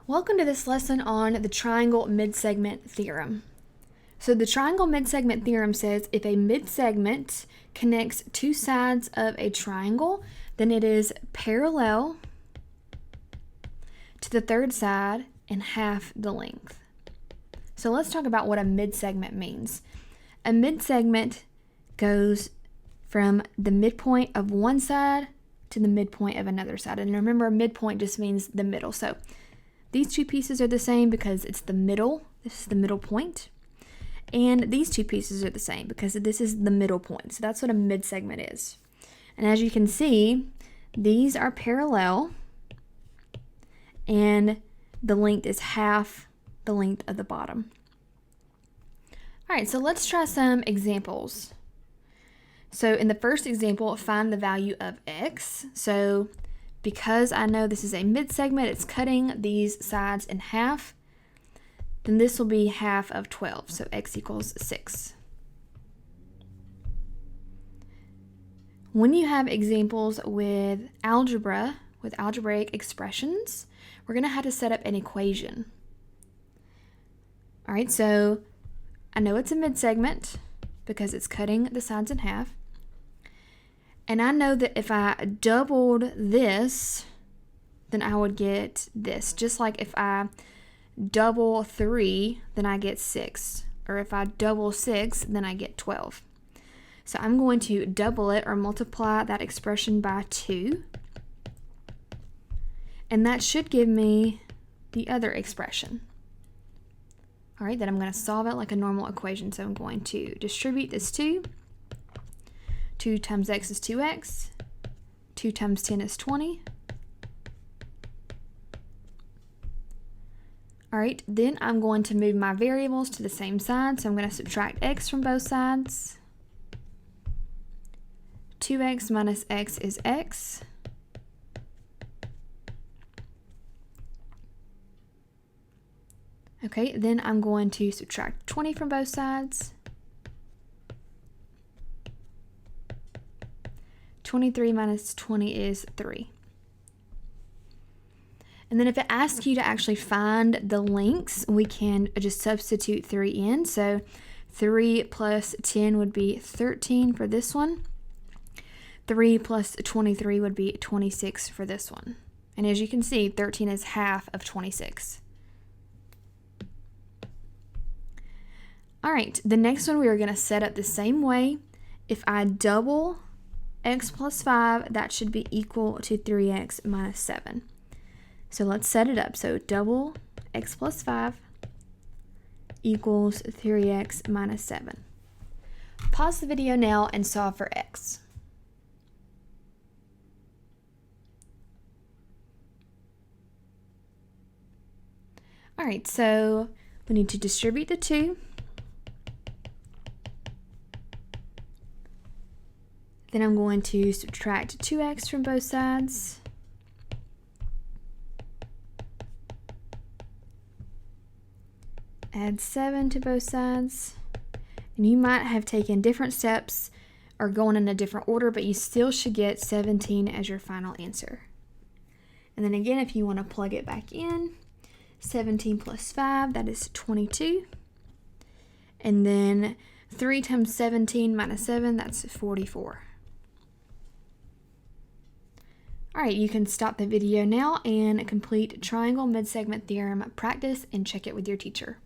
Welcome to this lesson on the Triangle Midsegment Theorem. So the Triangle Midsegment Theorem says if a midsegment connects two sides of a triangle, then it is parallel to the third side and half the length. So let's talk about what a midsegment means. A midsegment goes from the midpoint of one side to the midpoint of another side. And remember, a midpoint just means the middle. So these two pieces are the same because it's the middle. This is the middle point. And these two pieces are the same because this is the middle point. So that's what a midsegment is. And as you can see, these are parallel and the length is half the length of the bottom. All right, so let's try some examples. So in the first example, find the value of x. So because I know this is a midsegment, it's cutting these sides in half, then this will be half of 12, so x equals 6. When you have examples with algebra, with algebraic expressions, we're going to have to set up an equation. All right, so I know it's a midsegment because it's cutting the sides in half. And I know that if I doubled this, then I would get this. Just like if I double 3, then I get 6. Or if I double 6, then I get 12. So I'm going to double it or multiply that expression by 2. And that should give me the other expression. All right, then I'm going to solve it like a normal equation. So I'm going to distribute this 2. 2 times x is 2x. 2 times 10 is 20. All right, then I'm going to move my variables to the same side. So I'm going to subtract x from both sides. 2x minus x is x. Okay, then I'm going to subtract 20 from both sides. 23 minus 20 is 3. And then if it asks you to actually find the lengths, we can just substitute 3 in. So 3 plus 10 would be 13 for this one. 3 plus 23 would be 26 for this one. And as you can see, 13 is half of 26. All right, the next one we are going to set up the same way. If I double x plus 5, that should be equal to 3x minus 7. So let's set it up. So double x plus 5 equals 3x minus 7. Pause the video now and solve for x. All right, so we need to distribute the 2. Then I'm going to subtract 2x from both sides. Add 7 to both sides. And you might have taken different steps or going in a different order, but you still should get 17 as your final answer. And then again, if you want to plug it back in, 17 plus 5, that is 22. And then 3 times 17 minus 7, that's 44. All right, you can stop the video now and complete Triangle Midsegment Theorem practice and check it with your teacher.